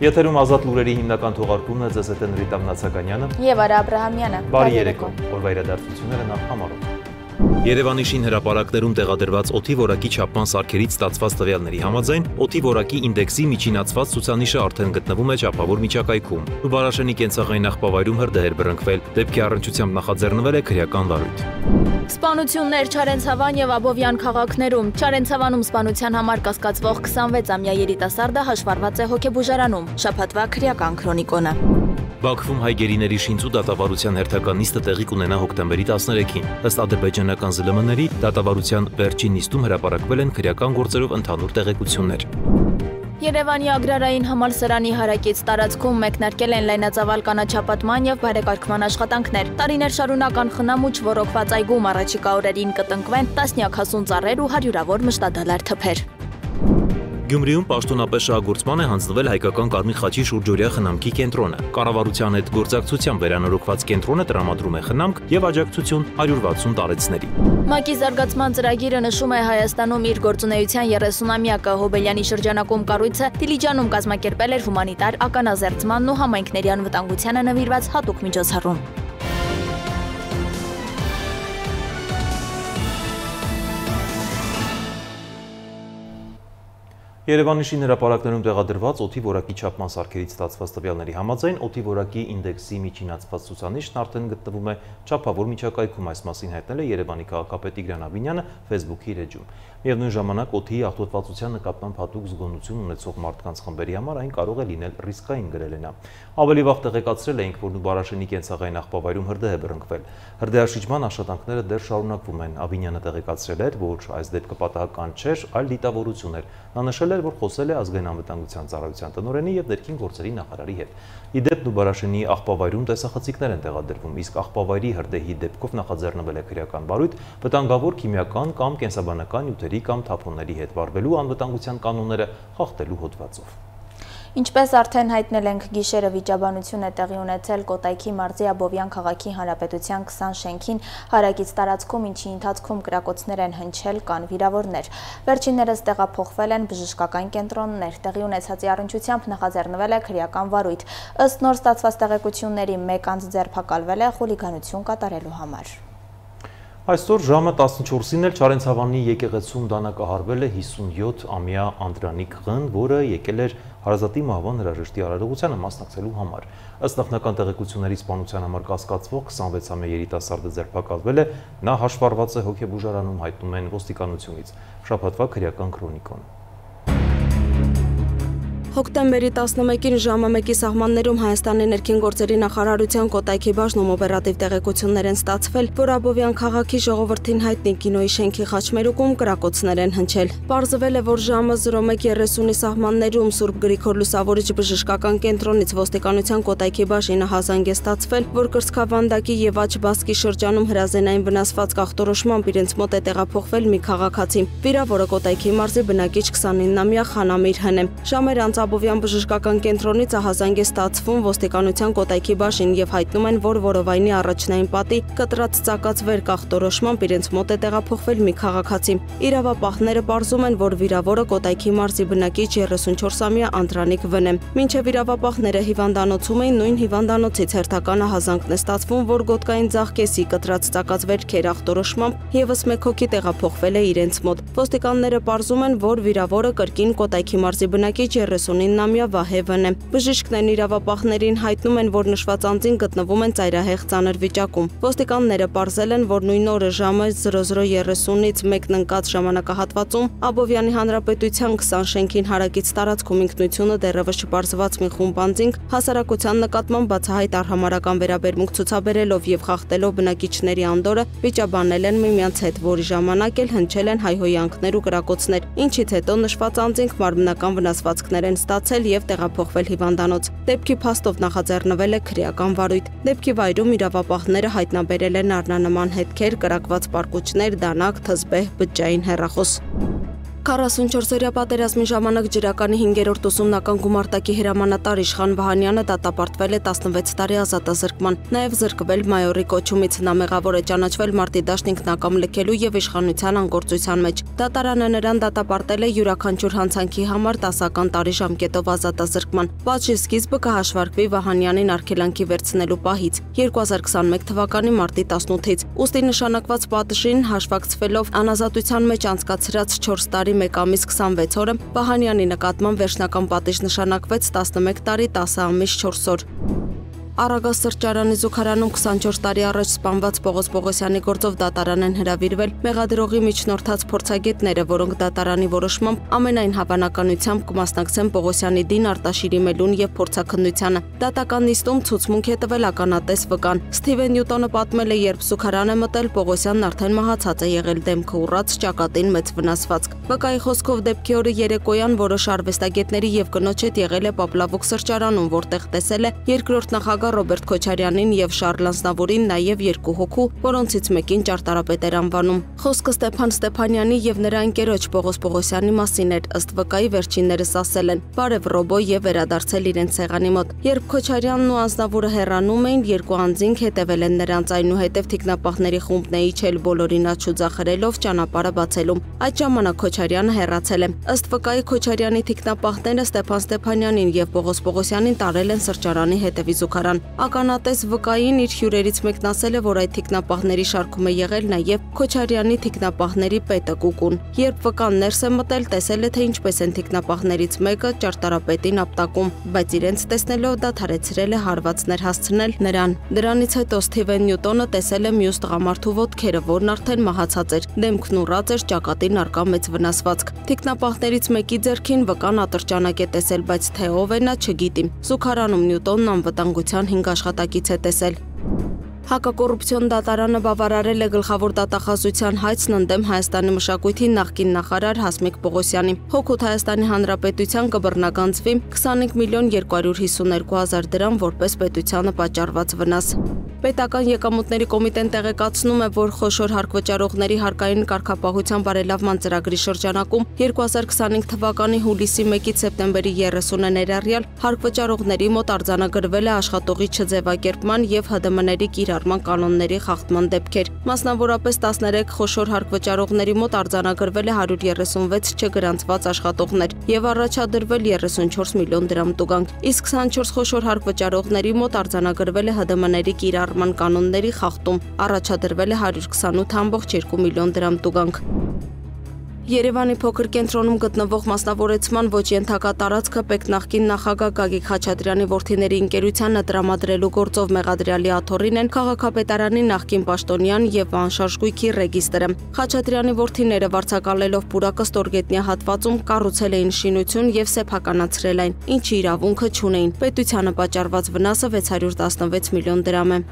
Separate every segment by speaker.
Speaker 1: Եթերում ազատ լուրերի հիմնական թողարկումն է, ձեզ հետ են Ռիտա Մնացականյանը
Speaker 2: և Արա Աբրահամյանը։
Speaker 1: Բարի երեկո, օրվա իրադարձությունները նախ համարով։ Երևանի շին հրապարակներում տեղադրված օդի որակի չափման սարքերից ստացված տվյալների համաձայն, օդի որակի ինդեքսի միջինացված ցուցանիշը արդեն գտնվում է չափավոր միջակայքում։ Նուբարաշենի կենցաղային աղբավայրում հրդեհ էր բռնկվել, դեպքի առնչությամբ նախաձեռնվել է քրեական վարույթ։
Speaker 2: Սպանություններ Չարենցավան և Աբովյան քաղաքներում։ Չարենցավանում սպանության համար կասկածվող 26-ամյա երիտասարդը հաշվառված է հոգեբուժարանում։ Շաբաթվա քրեական քրոնիկոնը։
Speaker 1: Բաքվում հայ գերիների շինծու դատավարության հերթական նիստը տեղի կունենա հոկտեմբերի 13-ին։ Ըստ ադրբեջանական ԶԼՄ-ների, դատավարության վերջին նիստում հրապարակվել են քրեական գործերով ընդհանուր տեղեկություններ։
Speaker 2: Երևանի agrարային համալսարանի հարակից տարածքում մեկնարկել են լայնածավալ կանաչապատման և բարեկարգման աշխատանքներ։ Տարիներ շարունակ անխնամ ու չոռոգված այգում առաջիկա օրերին կտնկվեն տասնյակ հասուն ծառեր ու հարյուրավոր մշտադալար թփեր։
Speaker 1: Գյումրիում պաշտոնապես շահագործման է հանձնվել հայկական Կարմիր խաչի շուրջօրյա խնամքի կենտրոնը։ Կառավարության հետ գործակցությամբ վերանորոգված կենտրոնը տրամադրում է խնամք և աջակցություն 160 տարեցների։
Speaker 2: ՄԱԿ-ի զարգացման ծրագիրը նշում է Հայաստանում իր գործունեության 30-ամյակը։ Հոբելյանի շրջանակում կառույցը Դիլիջանում կազմակերպել էր հումանիտար ականազերծմանն ու համայնքների անվտանգությանը նվիրված հատուկ միջոցառում։
Speaker 1: Երևանի շին հրապարակներում տեղադրված օդի որակի չափման սարքերից ստացված տվյալների համաձայն օդի որակի ինդեքսի միջինացված ցուցանիշն արդեն գտնվում է չափավոր միջակայքում, այս մասին հայտնել է Երևանի քաղաքապետ Տիգրան Աբինյանը Facebook-ի իր էջում։ Միևնույն ժամանակ օդի աղտոտվածության նկատմամբ հատուկ զգոնություն ունեցող մարդկանց խմբերի համար այն կարող է լինել ռիսկային, գրել է նա։ Ավելի վաղ տեղեկացրել էինք, որ Նուբարաշենի կենցաղային աղբավայրում հրդեհ է բռնկվել։ Հրդեհաշիջման աշխատանքները դեռ շարունակվում են։ Աբինյանը տեղեկացրել էր, որ այս դեպքը պատահական չէր, այլ դիտավորություն էր։ Նա նշել էր, որ խոսել է ազգային անվտանգության ծառայության տնօրենի և ներքին գործերի նախարարի հետ։ Ի դեպ Նուբարաշենի աղբավայրում տեսախցիկներ են տեղադրվում, իսկ աղբավայրի հրդեհի դեպքով նախաձեռնվել է քրեական վարույթ վտանգավոր քիմիական կամ կենսաբանական նյութերի կամ թափոնների հետ վարվելու անվտանգության կանոնները խախտելու հոդվածով։
Speaker 2: Ինչպես արդեն հայտնել ենք, գիշերը վիճաբանություն է տեղի ունեցել Կոտայքի մարզի Աբովյան քաղաքի հանրապետության 20 շենքին հարակից տարածքում, ինչի ընթացքում կրակոցներ են հնչել, կան վիրավորներ։ Վերջիններս տեղափոխվել են բժշկական կենտրոններ, տեղի ունեցածի առնչությամբ նախաձեռնվել է քրեական վարույթ։ Ըստ նոր ստացված տեղեկությունների, մեկ անձ ձերբակալվել է խուլիգանություն կատարելու համար։
Speaker 1: Այսօր ժամը 14-ին էլ Չարենցավանի եկեղեցում դանակահարվել է 57-ամյա Անդրանիկ Ղ-ն, որը եկել էր հարազատի մահվան հրաժեշտի արարողությանը մասնակցելու համար։ Ըստ նախնական տեղեկությունների, սպանության համար կասկածվող 26-ամյա երիտասարդը ձերբակալվել է, նա հաշվառված է հոգեբուժարանում, հայտնում են ոստիկանությունից։ Շաբաթվա քրեական քրոնիկոն։
Speaker 3: Հոկտեմբերի 11-ին ժամը 1-ի սահմաններում Հայաստանի ներքին գործերի նախարարության Կոտայքի բաժնում օպերատիվ տեղեկություններ են ստացվել, որ Աբովյան քաղաքի ժողովրդին հայտնի կինոյի շենքի խաչմերուկում կրակոցներ են հնչել։ Պարզվել է, որ ժամը 01:30-ի սահմաններում Սուրբ Գրիգոր Լուսավորիչ բժշկական կենտրոնից ոստիկանության Կոտայքի բաժինը հազանգ է ստացվել, որ Կրծքավանդակի և Աչբասկի շրջանում հրազենային վնասված ախտորոշմամբ իրենց մոտ է տեղափոխվել մի քաղաքացի։ Վիրավորը Կոտայքի մարզի բնակիչ 29-ամյա Խանամիր Հ-ն է։ Ժամեր անց Աբովյան բժշկական կենտրոնից ահազանգ է ստացվում ոստիկանության Կոտայքի բաժին և հայտնում են, որ որովայնի առաջնային պատի կտրած ծակած վեր ախտորոշմամբ իրենց մոտ է տեղափոխվել մի քաղաքացի։ Իրավապահները պարզում են, որ վիրավորը Կոտայքի մարզի բնակիչ 34-ամյա Անդրանիկ Վ-ն է։ Մինչև իրավապահները հիվանդանոցում էին, նույն հիվանդանոցից հերթական ահազանգն է ստացվում, որ գոտկային ձաղկեսի կտրած ծակած վերքեր ախտորոշմամբ ևս մեկ հոգի տեղափոխվել է իրենց մոտ։ Ոստիկանները պարզում են, որ վիրավորը կրկին Կոտայքի մարզի բնակիչ 39-ամյա Վահե Վ-ն է։ Բժիշկներն իրավապահներին հայտնում են, որ նշված անձին գտնվում են ծայրահեղ ծանր վիճակում։ Ոստիկանները պարզել են, որ նույն օրը ժամը 00:30-ից մեկն ընկած ժամանակահատվածում Աբովյանի հանրապետության 20 շենքին հարակից տարածքում ինքնությունը դեռևս չպարզված մի խումբ անձինք հասարակության նկատմամբ բացահայտ արհամարհական վերաբերմունք ցուցաբերելով և խախտելով բնակիչների անդորրը վիճաբանել են միմյանց հետ, որի ժամանակ էլ հնչել են հայհոյանքներ ու կրակոցներ, ինչից հետո նշված անձինք մարմնական վնասվածքներ են ստացել և տեղափոխվել հիվանդանոց։ Դեպքի փաստով նախաձեռնվել է քրեական վարույթ։ Դեպքի վայրում իրավապահները հայտնաբերել են առնանման հետքեր, կրակված պարկուճներ, դանակ, թզբեհ, բջջային հեռախոս։ 44-օրյա պատերազմի ժամանակ ջրականի 5-րդ ուսումնական գումարտակի հրամանատար Իշխան Վահանյանը դատապարտվել է 16 տարի ազատազրկման, նաև զրկվել մայորի կոչումից։ Նա մեղավոր է ճանաչվել մարտի դաշտ ինքնակամ լքելու եւ իշխանության անգործության մեջ։ Դատարանը նրան դատապարտել է յուրաքանչյուր հանցանքի համար 10 տարի ժամկետով ազատազրկման։ Պատժի սկիզբը կհաշվարկվի Վահանյանին արգելանքի վերցնելու պահից 2021 թվականի մարտի 18-ից։ Ուստի նշանակված պատժին հաշվարկվելով անազատության մեջ անցկացրած 4 տարի 1 ամիս 26 օրը Վահանյանի նկատմամբ վերջնական պատիժ նշանակվեց 11 տարի 10 ամիս 4 օր։ Արագած սրճարանի զուգարանում 24 տարի առաջ սպանված Պողոս Պողոսյանի գործով դատարան են հրավիրվել մեղադրողի միջնորդած փորձագետները, որոնք դատարանի որոշմամբ ամենայն հավանականությամբ կմասնակցեն Պողոսյանի դին արտաշիրի մելուն եւ փորձաքննությանը։ Դատական նիստում ցուցմունք է տվել ականատես վկան։ Սթիվեն Նյուտոնը պատմել է, երբ զուգարան է մտել, Պողոսյանն արդեն մահացած է եղել, դեմքը ուռած, ճակատին մեծ վնասվածք։ Վկայի խոսքով դեպքի օրը երեկոյան որոշ արվեստագետների եւ կնոջ հետ եղել է Պապլավոկ սրճարանում, որտեղ տեսել է երկրորդ նախագահ Ռոբերտ Քոչարյանին եւ Շարլ Անձնավուրին, նաեւ 2 հոգու, որոնցից մեկին ճարտարապետ էր անվանում։ Խոսքը Ստեփան Ստեփանյանի եւ նրա ընկերոջ Պողոս Պողոսյանի մասին էր, ըստ վկայի վերջիններս ասել են։ Բարև Ռոբո եւ վերադարձել իրենց սեղանի մոտ։ Երբ Քոչարյանն ու Անձնավուրը հեռանում էին, երկու անձինք հետևել են նրանց, այնուհետև թիկնապահների խումբն է իջել բոլորին աչուձախրելով ճանապարհը բացելում։ Այդ ժամանակ Քոչարյանը հեռացել է։ Ըստ վկայի Քոչարյանի թիկնապահները Ստեփան Ստեփանյանին եւ Պողոս Պողոսյանին տարել են սրճարանի հետևի զուգարան։ Ականատես վկային իր հյուրերից մեկն ասել է, որ այդ թիկնապահների շարքում է եղել նաև Քոչարյանի թիկնապահների պետը Կուկուն։ Երբ վկան ներս է մտել, տեսել է, թե ինչպես են թիկնապահներից մեկը ճարտարապետին ապտակում, բայց իրենց տեսնելով դադարեցրել է հարվածներ հասցնել նրան։ Դրանից հետո Սթիվեն Նյուտոնը տեսել է մյուս տղամարդու ոտքերը, որն արդեն մահացած էր, դեմքն ուռած էր, ճակատին առկա մեծ վնասվածք։ Թիկնապահներից մեկի ձեռքին վկան ատրճանակ է տեսել, բայց թե ով է նա չգիտի։ Զուգարանում Նյուտոնն անվտանգության 5 աշխատակից է տեսել։ Հակակոռուպցիոն դատարանը բավարարել է գլխավոր դատախազության հայցն ընդդեմ Հայաստանի մշակույթի նախկին նախարար Հասմիկ Պողոսյանի։ Հօգուտ Հայաստանի Հանրապետության կբռնագանձվի 25 միլիոն 252 հազար դրամ որպես պետությանը պատճառված վնաս։ Պետական եկամուտների կոմիտեն տեղեկացնում է, որ խոշոր հարկվճարողների հարկային կարգապահության բարելավման ծրագրի շրջանակում 2025 թվականի հուլիսի 1-ից սեպտեմբերի 30-ը ներառյալ հարկվճարողների մոտ արձանագրվել է աշխատողի չձևակերպման եւ ՀԴՄ-ների կիրառման կանոնների խախտման դեպքեր։ Մասնավորապես 13 խոշոր հարկվճարողների մոտ արձանագրվել է 136 չգրանցված աշխատողներ եւ առաջադրվել 34 միլիոն դրամ տուգանք, իսկ 24 խոշոր հարկվճարողների մոտ արձանագրվել է ՀԴՄ-ների կիրառման կանոնների խախտում, առաջադրվել է 128.2 միլիոն դրամ տուգանք։ Երևանի փոքր կենտրոնում գտնվող մասնավորեցման ոչ ենթակա տարածքը ՊԵԿ նախկին նախագահ Գագիկ Խաչատրյանի որդիների ընկերությանը տրամադրելու գործով մեղադրյալի աթոռին են քաղաքապետարանի նախկին պաշտոնյան եւ անշարժ գույքի ռեգիստրը։ Խաչատրյանի որդիները վարձակալելով պուրակը ստորգետնյա հատվածում կառուցել էին շինություն եւ սեփականացրել այն, ինչի իրավունքը չունեին։ Պետությանը պատճառված վնասը 616 միլիոն դրամ է։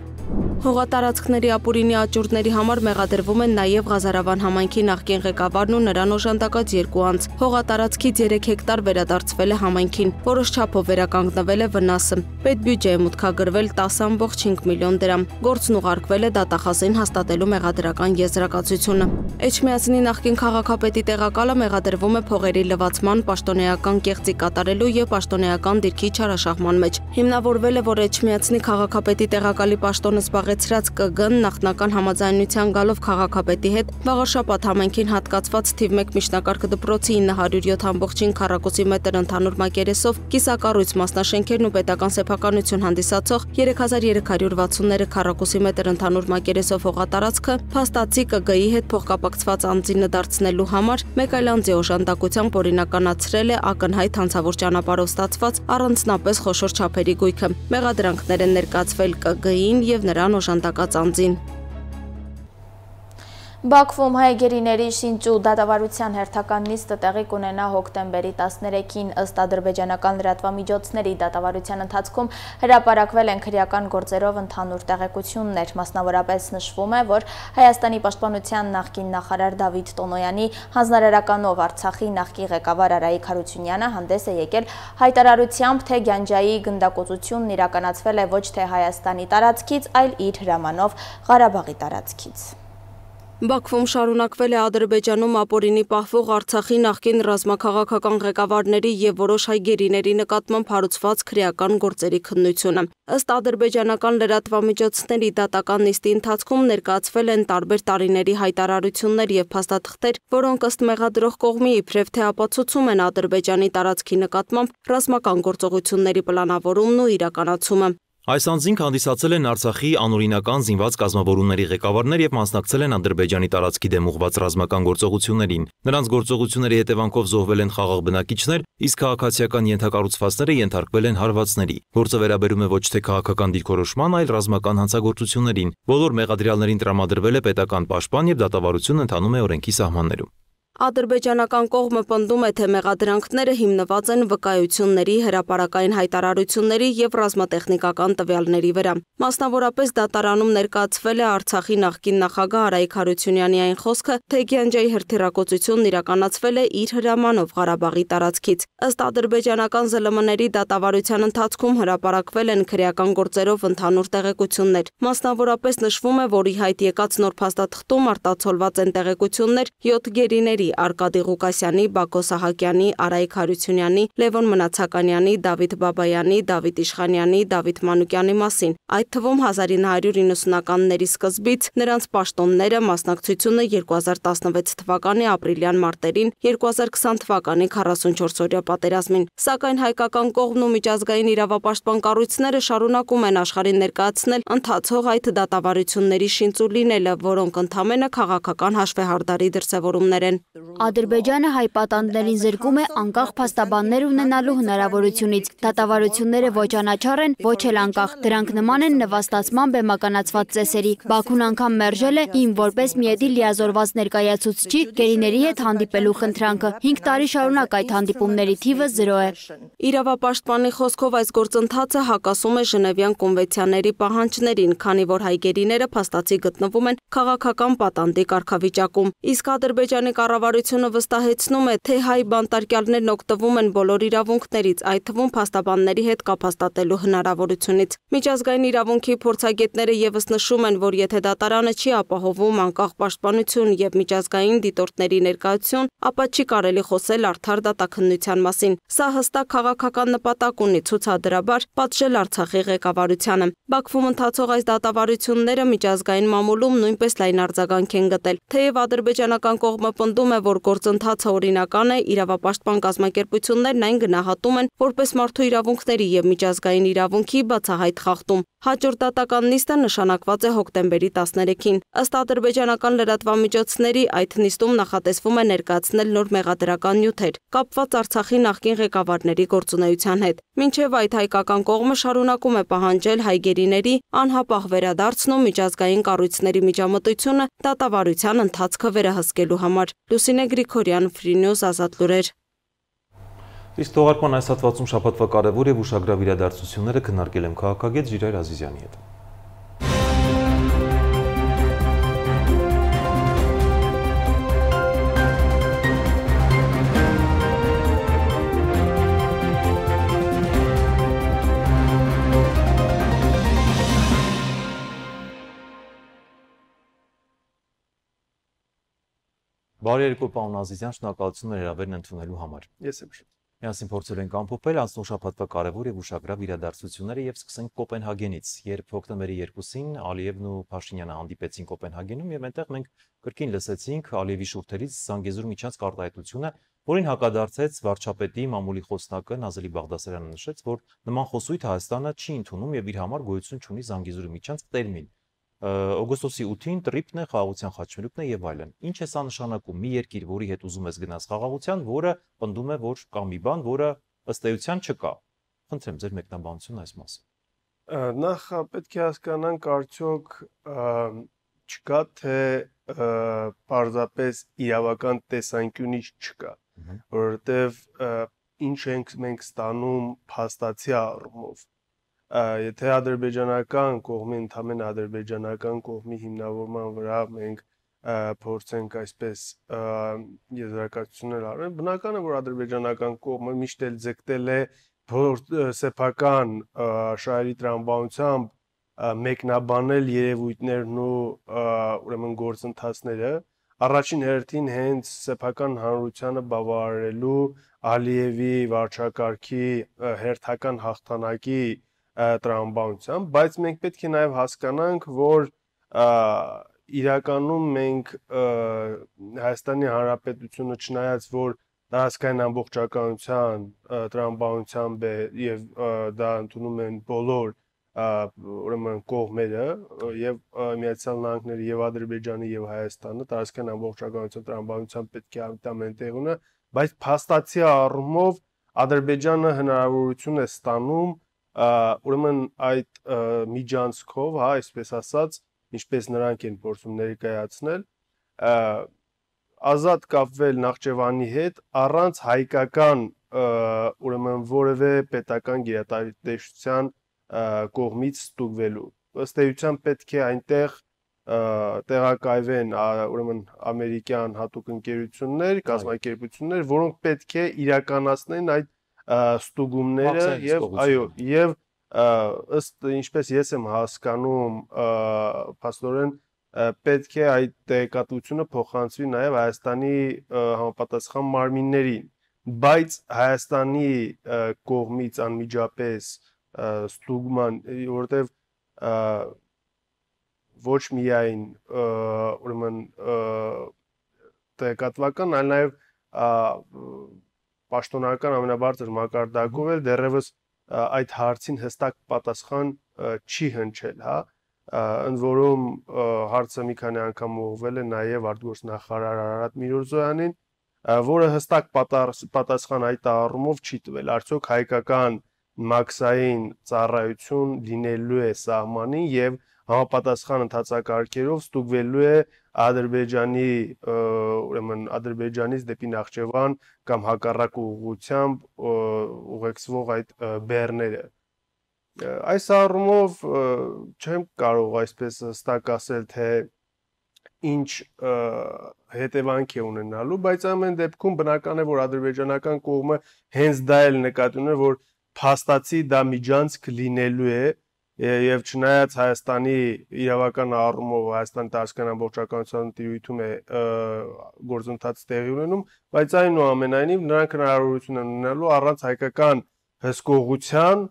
Speaker 3: Հողատարածքների ապուրինի աճուրդների համար մեղադրվում են նաև Ղազարավան համայնքի նախկին ղեկավարն ու նրան օժանդակած 2 անձ։ Հողատարածքից 3 հեկտար վերադարձվել է համայնքին, որոշ չափով վերականգնվել է վնասը։ Պետբյուջե է մուտքագրվել 10.5 միլիոն դրամ։ Գործն ուղարկվել է դատախազին հաստատելու մեղադրական եզրակացությունը։ Էջմիածնի նախկին քաղաքապետի տեղակալը մեղադրվում է փողերի լվացման, պաշտոնեական կեղծի կատարելու եւ պաշտոնեական դիրքի չարաշահման մեջ։ Հիմնավորվել է, որ Էջմիածնի քաղաքապետի տեղակալի պաշտոնը զբաղեցրած ԿԳ-ն նախնական համաձայնության գալով քաղաքապետի հետ վաղարշաբաթ համայնքին հատկացված թիվ 1 միջնակարգ դպրոցի 907.5 քառակուսի մետր ընդհանուր մակերեսով կիսակառույց մասնաշենքերն ու պետական սեփականություն հանդիսացող 3363 քառակուսի մետր ընդհանուր մակերեսով հողատարածքը փաստացի ԿԳ-ի հետ փոխկապակցված անձինը դարձնելու համար մեկ այլ անձի օժանդակությամբ օրինականացրել է ակնհայտ հանցավոր ճանապարհով ստացված առանձնապես խոշոր չափերի գույքը։ Մեղադրանքներ են ներկայացվել ԿԳ-ին եւ նրան օժանդակած անձին։
Speaker 2: Բաքվում հայգերիների շինչ ու դատավարության հերթական նիստը տեղի կունենա հոկտեմբերի 13-ին, ըստ ադրբեջանական լրատվամիջոցների դատավարության ընթացքում հրապարակվել են քրեական գործերով ընդհանուր տեղեկություններ, մասնավորապես նշվում է, որ Հայաստանի պաշտպանության նախկին նախարար Դավիթ Տոնոյանի հանձնարարականով Արցախի նախկին ղեկավար Արայիկ Հարությունյանը հանդես է եկել հայտարարությամբ, թե Գանջայի գնդակոծությունն իրականացվել է ոչ թե Հայաստանի տարածքից, այլ իր հրամանով Ղարաբաղի տարածքից։
Speaker 3: Բաքվում շարունակվել է Ադրբեջանում ապօրինի պահվող Արցախի նախկին ռազմաքաղաքական ղեկավարների եւ որոշ հայ գերիների նկատմամբ հարուցված քրեական գործերի քննությունը։ Ըստ ադրբեջանական լրատվամիջոցների դատական նիստի ընթացքում ներկայացվել են տարբեր տարիների հայտարարություններ եւ փաստաթղթեր, որոնք ըստ մեղադրող կողմի իբրև թե ապացուցում են Ադրբեջանի տարածքի նկատմամբ ռազմական գործողությունների պլանավորումն ու իրականացումը։
Speaker 1: Այս անձինք հանդիսացել են Արցախի անօրինական զինված կազմավորումների ղեկավարներ եւ մասնակցել են Ադրբեջանի տարածքի դեմ ուղղված ռազմական գործողություններին։ Նրանց գործողությունների հետևանքով զոհվել են խաղաղ բնակիչներ, իսկ քաղաքացիական ենթակառուցվածքները ենթարկվել են հարվածների։ Գործը վերաբերում է ոչ թե քաղաքական դիրքորոշման, այլ ռազմական հանցագործություններին։ Բոլոր մեղադրյալներին տրամադրվել է պետական պաշտպան եւ դատավարությունն ընթանում է օրենքի սահմաններում։
Speaker 3: Ադրբեջանական կողմը պնդում է, թե մեղադրանքները հիմնված են վկայությունների, հրապարակային հայտարարությունների եւ ռազմատեխնիկական տվյալների վրա։ Մասնավորապես դատարանում ներկայացվել է Արցախի նախկին նախագահ Արայիկ Հարությունյանի այն խոսքը, թե Գյանջայի հրթիռակոծությունն իրականացվել է իր հրամանով Ղարաբաղի տարածքից։ Ըստ ադրբեջանական ԶԼՄ-ների դատավարության ընթացքում հրապարակվել են քրեական գործերով ընդհանուր տեղեկություններ։ Մասնավորապես նշվում է, որ ի հայտ եկած նոր փաստաթղթում արտացոլված են տեղեկություններ 7 գերիների Արկադի Ղուկասյանի, Բակո Սահակյանի, Արայիկ Հարությունյանի, Լևոն Մնացականյանի, Դավիթ Բաբայանի, Դավիթ Իշխանյանի, Դավիթ Մանուկյանի մասին, այդ թվում 1990-ականների սկզբից նրանց պաշտոնները, մասնակցությունը 2016 թվականի ապրիլյան մարտերին, 2020 թվականի 44-օրյա պատերազմին։ Սակայն հայկական կողմն ու միջազգային իրավապաշտպան կառույցները շարունակում են աշխարհին ներկայացնել ընթացող այդ դատավարությունների շինծու լինելը, որոնք ընդամենը քաղաքական հաշվեհարդարի դրսևորումներ են։
Speaker 4: Ադրբեջանը հայ պատանդներին զրկում է անկախ փաստաբաններ ունենալու հնարավորությունից։ Դատավարությունները ոչ անաչառ են, ոչ էլ անկախ։ Դրանք նման են նվաստացման բեմականացված ծեսերի։ Բաքուն անգամ մերժել է իմ որպես միեդի լիազորված ներկայացուցչի գերիների հետ հանդիպելու խնդրանքը։ 5 տարի շարունակ այդ հանդիպումների թիվը 0 է։
Speaker 3: Իրավապաշտպանի խոսքով այս գործընթացը հակասում է Ժնևյան կոնվենցիաների պահանջներին, քանի որ հայ գերիները փաստացի գտնվում են քաղաքական պատանդի կարգավիճակում։ Իսկ Ադրբեջանի կառավարությունը վստահեցնում է, թե հայ բանտարկյալներն օգտվում են բոլոր իրավունքներից, այդ թվում փաստաբանների հետ կապ հաստատելու հնարավորությունից։ Միջազգային իրավունքի փորձագետները եւս նշում են, որ եթե դատարանը չի ապահովում անկախ պաշտպանություն եւ միջազգային դիտորդների ներկայություն, ապա չի կարելի խոսել արդար դատաքննության մասին։ Սա հստակ քաղաքական նպատակ ունի ցուցադրաբար պատժել Արցախի ղեկավարությանը։ Բաքվում ընթացող այս դատավարությունները միջազգային մամուլում նույնպես լայն արձագանք են գտել։ Թեև ադրբեջանական կողմը պնդում է, որ գործընթացը օրինական է, իրավապաշտպան կազմակերպություններն այն գնահատում են որպես մարդու իրավունքների եւ միջազգային իրավունքի բացահայտ խախտում։ Հաջորդ դատական նիստը նշանակված է հոկտեմբերի 13-ին։ Ըստ ադրբեջանական լրատվամիջոցների այդ նիստում նախատեսվում է ներկայացնել նոր մեղադրական նյութեր, կապված Արցախի նախկին ղեկավարների գործունեության հետ։ Մինչև այդ հայկական կողմը շարունակում է պահանջել հայ գերիների անհապաղ վերադարձն ու միջազգային կառույցների միջամտությունը դատավարության ընթացքը վերահսկելու համար։ Լուսինե Գրիգորյան, Free News, Ազատ լուրեր։
Speaker 1: Իսկ թողարկման այս հատվածում շաբաթվա կարևոր եւ ուշագրավ իրադարձությունները քննարկել եմ քաղաքագետ Ժիրայր Ազիզյանի հետ։ Բարի երեկո, պարոն Ազիզյան, շնորհակալություն հրավերն ընդունելու համար։
Speaker 5: Ես եմ շատ։
Speaker 1: Միասին փորձել ենք ամփոփել անցնող շաբաթվա կարևոր եւ ուշագրավ իրադարձությունները եւ սկսենք Կոպենհագենից, երբ հոկտեմբերի 2-ին Ալիևն ու Փաշինյանը հանդիպեցին Կոպենհագենում եւ այնտեղ մենք կրկին լսեցինք Ալիևի շուրթերից Զանգեզուրի միջանցք արտահայտությունը, որին հակադարձեց վարչապետի մամուլի խոսնակը Նազելի Բաղդասարյանը նշեց, որ նման խոսույթ Հայաստանը չի ընդունում եւ իր համար գոյություն չունի Զանգեզուրի միջանցք տերմին։ Օգոստոսի 8-ին տրիպն է, խաղաղության խաչմերուկն է եւ այլն։ Ինչ է սա նշանակում մի երկիր, որի հետ ուզում ես գնաս խաղաղության, որը պնդում է, որ կա մի բան, որը ըստ էության չկա։ Խնդրեմ ձեր մեկնաբանությունը այս մասին։
Speaker 5: Նախ պետք է հասկանանք արդյոք չկա թե պարզապես իրավական տեսանկյունից չկա, որովհետեւ ինչ ենք մենք ստանում փաստացի առումով։ Եթե ադրբեջանական կողմի, ընդհանրեն ադրբեջանական կողմի հիմնավորման վրա մենք փորձենք այսպես եզրակացություններ արել, բնական է, որ ադրբեջանական կողմը միշտ էլ ձգտել է սեփական շահերի տրամաբանությամբ մեկնաբանել երևույթներն ու ուրեմն գործընթացները առաջին հերթին հենց սեփական հանրությանը բավարարելու Ալիևի վարչակարգի հերթական հաղթանակի տրամաբանությամբ, բայց մենք պետք է նաև հասկանանք, որ իրականում մենք Հայաստանի Հանրապետությունը չնայած որ տարածքային ամբողջականության տրամաբանությամբ է եւ դա ընդունում են բոլոր ուրեմն կողմերը եւ Միացյալ Նահանգները եւ Ադրբեջանը եւ Հայաստանը տարածքային ամբողջականության տրամաբանությամբ պետք է ամեն տեղ ունենա, բայց փաստացի առումով Ադրբեջանը հնարավորություն է ստանում ուրեմն այդ միջանցքով, հա, այսպես ասած, ինչպես նրանք են փորձում ներկայացնել, ազատ կապվել Նախճեվանի հետ առանց հայկական ուրեմն որևէ պետական գերատեսչության կողմից ստուգվելու։ Ըստ էության պետք է այնտեղ տեղակայվեն ուրեմն ամերիկյան հատուկ ընկերություններ, կազմակերպություններ, որոնք պետք է իրականացնեն այդ ստուգումները եւ այո, եւ ըստ ինչպես ես եմ հասկանում, փաստորեն պետք է այդ տեղեկատվությունը փոխանցվի նաեւ Հայաստանի համապատասխան մարմիններին, բայց Հայաստանի կողմից անմիջապես ստուգման, որտեվ ոչ միայն ուրեմն տեղեկատվական, այլ նաև պաշտոնական ամենաբարձր մակարդակով էլ դեռևս այդ հարցին հստակ պատասխան չի հնչել, հա, ընդ որում հարցը մի քանի անգամ ուղղվել է նաև արտգործնախարար Արարատ Միրզոյանին, որը հստակ պատասխան այդ առումով չի տվել, արդյոք հայկական մաքսային ծառայություն լինելու է սահմանին եւ համապատասխան ընթացակարգերով ստուգվելու է Ադրբեջանի ուրեմն Ադրբեջանից դեպի Նախճեվան կամ հակառակ ուղղությամբ ուղեկցվող այդ բեռները։ Այս առումով չեմ կարող այսպես հստակ ասել, թե ինչ հետևանք է ունենալու, բայց ամեն դեպքում բնական է, որ ադրբեջանական կողմը հենց դա էլ նկատի ուներ, որ փաստացի դա միջանցք լինելու է եւ չնայած Հայաստանի իրավական առումով Հայաստանի տարածքային ամբողջականության տիրույթում է գործընթաց տեղի ունենում, բայց այնուամենայնիվ նրանք հնարավորություն են ունենալու առանց հայկական հսկողության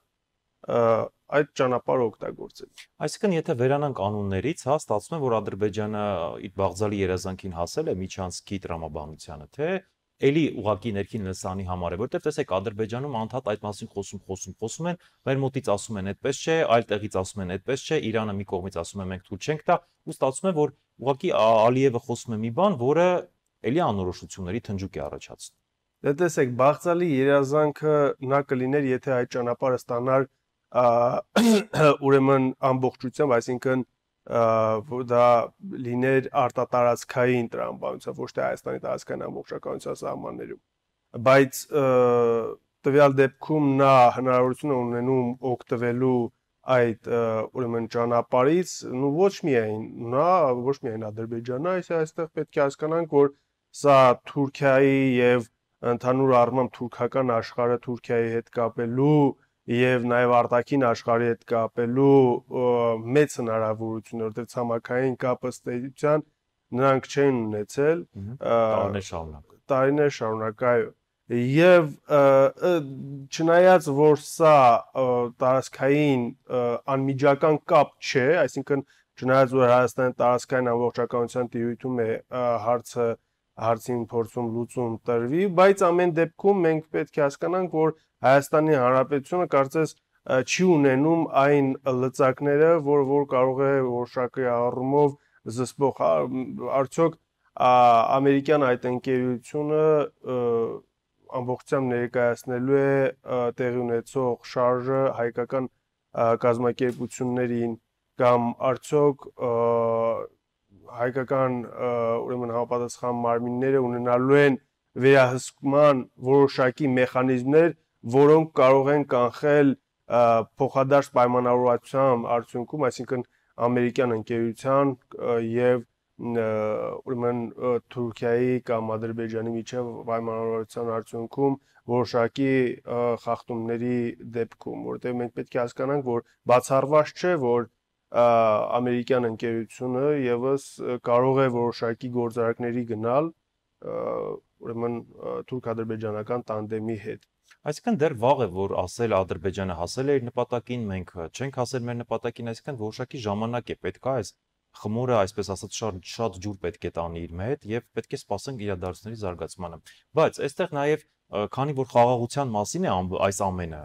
Speaker 5: այդ ճանապարհը օգտագործել։
Speaker 1: Այսինքն, եթե վերանանք անուններից, հա, ստացվում է, որ Ադրբեջանը իր բաղձալի երազանքին հասել է միջանցքի տրամաբանությանը, թե էլի ուղակի ներքին լսանի համար է, որտեղ տեսեք Ադրբեջանում անդադ այդ մասին խոսում են, մեր մոտից ասում են այդպես չէ, այլ տեղից ասում են այդպես չէ, Իրանը մի կողմից ասում է մենք թույլ չենք տա, ու ստացվում է, որ ուղակի Ալիևը խոսում է մի բան, որը էլի անորոշությունների թնջուկ է առաջացնում։
Speaker 5: Դե տեսեք, բաղձալի երազանքը նա կլիներ, եթե այդ ճանապարհը ստանար ուրեմն ամբողջությամբ, այսինքն դա լիներ արտատարածքային տրամաբանությամբ, ոչ թե Հայաստանի տարածքային ամբողջականության սահմաններում, բայց տվյալ դեպքում նա հնարավորություն է ունենում օգտվելու այդ ուրեմն ճանապարհից, ու ոչ միայն Ադրբեջանը, այստեղ պետք է հասկանանք, որ սա Թուրքիայի եւ ընդհանուր առմամբ թուրքական աշխարհը Թուրքիայի հետ կապելու եւ նաեւ արտաքին աշխարհի հետ կապելու մեծ հնարավորություն, որտեղ ցամաքային կապը ստեյության նրանք չեն ունեցել տարիներ շարունակ, այո, եւ չնայած որ սա տարածքային անմիջական կապ չէ, այսինքն չնայած որ Հայաստանի տարածքային ամբողջականության տիրույթում է հարցին փորձում լուծում տրվի, բայց ամեն դեպքում մենք պետք է հասկանանք, որ Հայաստանի Հանրապետությունը կարծես չի ունենում այն լծակները, որ կարող է որոշակի առումով զսպող, արդյոք ամերիկյան այդ ընկերությունը ամբողջությամբ ներկայացնելու է տեղի ունեցող շարժը հայկական կազմակերպություններին կամ արդյոք հայկական ուրեմն համապատասխան մարմինները ունենալու են վերահսկման որոշակի մեխանիզմներ, որոնք կարող են կանխել փոխադարձ պայմանավորվածության արդյունքում, այսինքն ամերիկյան ընկերության եւ ուրեմն Թուրքիայի կամ Ադրբեջանի միջև պայմանավորվածության արդյունքում որոշակի խախտումների դեպքում, որտեղ մենք պետք է հասկանանք, որ բացառված չէ, որ ամերիկյան ընկերությունը եւս կարող է որոշակի գործարքների գնալ ուրեմն թուրք-ադրբեջանական տանդեմի հետ։
Speaker 1: Այսինքն դեռ վաղ է, որ ասել Ադրբեջանը հասել է իր նպատակին, մենք չենք հասել մեր նպատակին, այսինքն որոշակի ժամանակ է պետք է այս խմորը, այսպես ասած, շատ ջուր պետք է տանի իր հետ եւ պետք է սպասենք իրադարձությունների զարգացմանը։ Բայց այստեղ նաեւ քանի որ խաղաղության մասին է այս ամենը,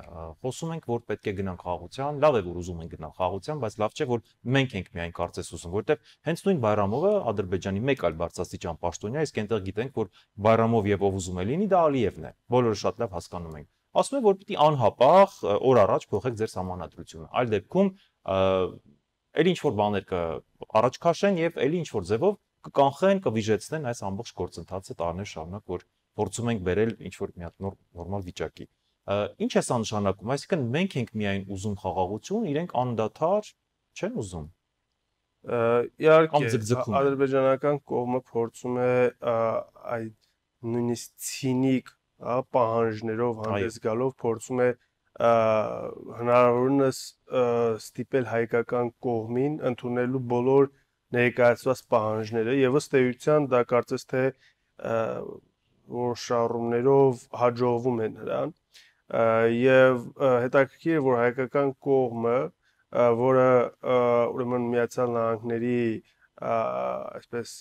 Speaker 1: խոսում ենք, որ պետք է գնանք խաղաղության, լավ է, որ ուզում ենք գնալ խաղաղության, բայց լավ չէ, որ մենք ենք միայն կարծես ուզում, որովհետեւ հենց նույն Բայրամովը Ադրբեջանի մեկ այլ բարձրաստիճան պաշտոնյա, իսկ այնտեղ գիտենք, որ Բայրամով եւ ով ուզում է լինի, դա Ալիևն է։ Բոլորը շատ լավ հասկանում են։ Ասում է, որ պիտի անհապաղ օր առաջ փոխեք ձեր սահմանադրությունը։ Այլ դեպքում էլ ինչ որ բաներ առաջ քաշեն եւ էլ ինչ որ ձևով կկանխեն, կվիժեցնեն այս ամբողջ գործընթացը տարիներ շարունակ, որ փորձում ենք բերել ինչ որ մի հատ նորմալ վիճակի։ Ինչ է սա նշանակում, այսինքն մենք ենք միայն ուզում խաղաղություն, իրենք անդադար չեն ուզում։
Speaker 5: Իհարկե, ադրբեջանական կողմը փորձում է այդ նույնիսկ ցինիկ պահանջներով հանդես գալով փորձում է հնարավորինս ստիպել հայկական կողմին ընդունելու բոլոր ներկայացված պահանջները եւ ըստ էության դա կարծես թե որոշառումներով հաջողվում են նրան եւ հետաքրքիր է որ հայկական կողմը որը ուրեմն Միացյալ Նահանգների այսպես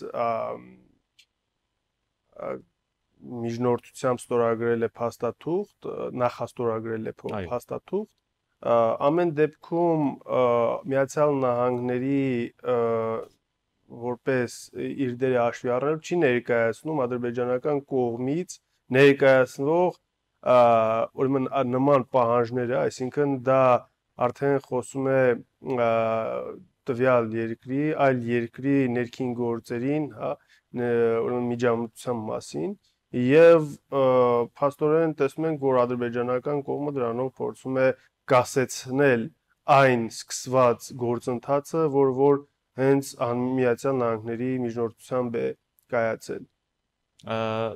Speaker 5: միջնորդությամբ ստորագրել է փաստաթուղթ, նախաստորագրել է փաստաթուղթ, ամեն դեպքում Միացյալ Նահանգների որպես իր դերը հաշվի առնելով չի ներկայացնում ադրբեջանական կողմից ներկայացնող ուրեմն նման պահանջները, այսինքն դա արդեն խոսում է տվյալ երկրի, այլ երկրի ներքին գործերին, հա, ուրեմն միջամտության մասին եւ փաստորեն տեսնում ենք, որ ադրբեջանական կողմը դրանով փորձում է կասեցնել այն սկսված գործընթացը, որ հենց Միացյալ Նահանգների միջնորդությամբ է կայացել։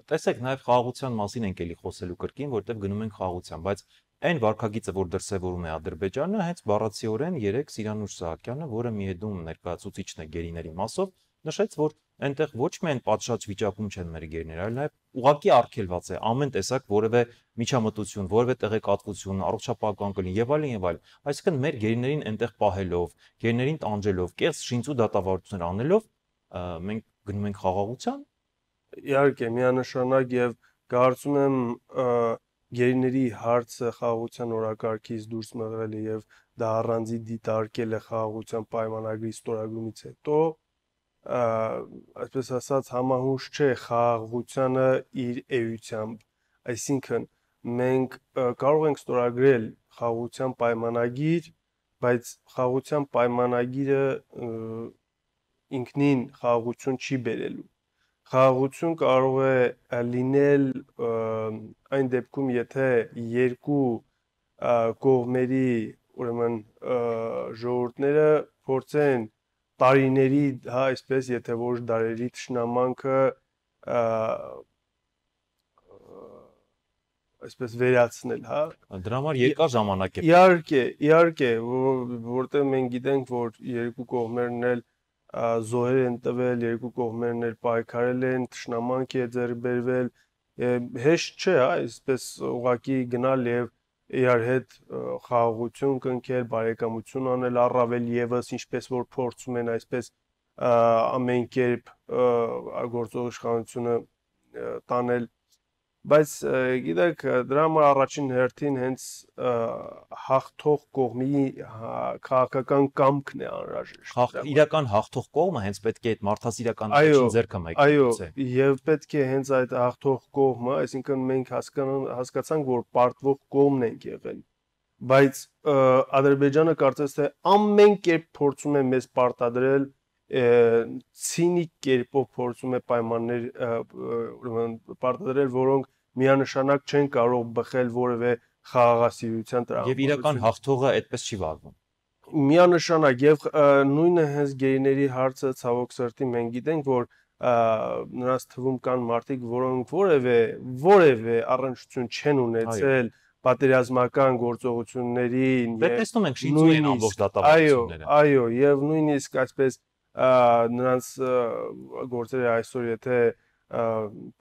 Speaker 1: Տեսեք, նաև խաղաղության մասին ենք էլի խոսելու կրկին, որտեղ գնում ենք խաղաղության, բայց այն վարքագիծը, որ դրսևորում է Ադրբեջանը, հենց բառացիորեն երեք Սիրանուշ Սահակյանը, որը Միեդում ներկայացուցիչն է գերիների մասով, նշեց, որ այնտեղ ոչ միայն պատշաճ վիճակում չեն մեր գերիները, այլ նաև ուղղակի արգելված է ամեն տեսակ որևէ միջամտություն, որևէ տեղեկատվություն, առողջապահական կլինի եւ այլն եւ այլն։ Այսինքն մեր գերիներին այնտեղ պահելով, գերիներին տանջելով, կեղծ շինծու դատավարություններ անելով, մենք գնում ենք խաղաղության։
Speaker 5: Իհարկե, միանշանակ եւ կարծում եմ գերիների հարցը խաղաղության օրակարգից դուրս մղվել է եւ դա առանձի դիտարկել է խաղաղության պայմանագրի ստորագրումից հետո այսպես ասած համահունչ չէ խաղաղությանը իր էությամբ, այսինքն մենք կարող ենք ստորագրել խաղաղության պայմանագիր, բայց խաղաղության պայմանագիրը ինքնին խաղաղություն չի բերելու։ Խաղաղություն կարող է լինել այն դեպքում, եթե երկու կողմերի, ուրեմն ժողովուրդները փորձեն տարիների, հա, այսպես, եթե ոչ դարերի թշնամանքը այսպես վերացնել, հա։
Speaker 1: Դրա համար երկար ժամանակ է։
Speaker 5: Իհարկե, որտեղ մենք գիտենք, որ երկու կողմերն էլ զոհեր են տվել, երկու կողմերն էլ պայքարել են, թշնամանք է ձեռք բերվել, հեշտ չէ, հա, այսպես ուղղակի գնալ եւ իրար հետ խաղաղություն կնքել, բարեկամություն անել, առավել եւս ինչպես որ փորձում են այսպես ամեն կերպ գործող իշխանությունը տանել, բայց գիտեք, դրա համար առաջին հերթին հենց հաղթող կողմի քաղաքական կամքն է անհրաժեշտ։
Speaker 1: Իրական հաղթող կողմը հենց պետք է այդ մարդասիրական առաջին ձեռքը մեկնեցե։
Speaker 5: Այո, եւ պետք է հենց այդ հաղթող կողմը, այսինքն մենք հասկացանք, որ պարտվող կողմն ենք եղել, բայց Ադրբեջանը կարծես թե ամեն կերպ փորձում է մեզ պարտադրել, ցինիկ կերպով փորձում է պայմաններ ուրեմն պարտադրել, որոնք միանշանակ չեն կարող բխել որևէ խաղաղասիրության տրամադրություն։
Speaker 1: Եվ իրական հաղթողը այդպես չի վարվում։
Speaker 5: Միանշանակ եւ նույնը հենց գերիների հարցը ցավոք սրտի մենք գիտենք, որ նրանց թվում կան մարդիկ, որոնք որևէ առնչություն չեն ունեցել պատերազմական գործողություններին
Speaker 1: Դե տեսնում ենք շիծում են ամբողջ դատավարությունները։
Speaker 5: Այո, եւ նույնիսկ այսպես նրանց գործերը այսօր եթե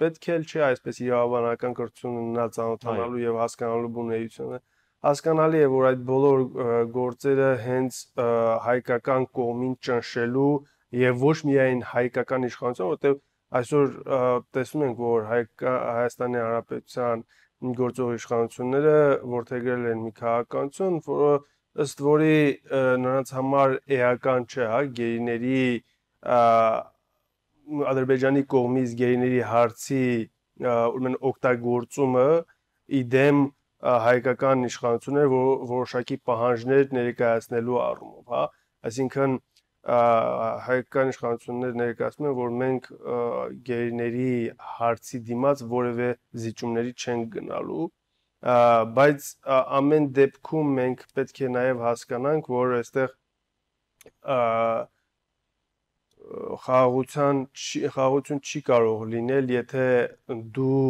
Speaker 5: պետք էլ չէ այսպես իրավաբանական կրթություն ունենալ ծանոթանալու եւ հասկանալու բունեությունը հասկանալի է որ այդ բոլոր գործերը հենց հայկական կողմին ճնշելու եւ ոչ միայն հայկական իշխանություն որտեղ այսօր տեսնում ենք որ Հայաստանի Հանրապետության գործող իշխանությունները որդեգրել են մի քաղաքականություն որը ըստ որի նրանց համար էական չէ հա գերիների Ադրբեջանի կողմից գերիների հարցի ուրեմն օգտագործումը իդեմ հայկական իշխանություններ որոշակի պահանջներ ներկայացնելու առումով, հա, այսինքն հայկական իշխանությունները ներկայացնում են, որ մենք գերիների հարցի դիմաց որևէ զիջումների չենք գնալու, բայց ամեն դեպքում մենք պետք է նաև հասկանանք, որ այստեղ խաղաղություն չի կարող լինել, եթե դու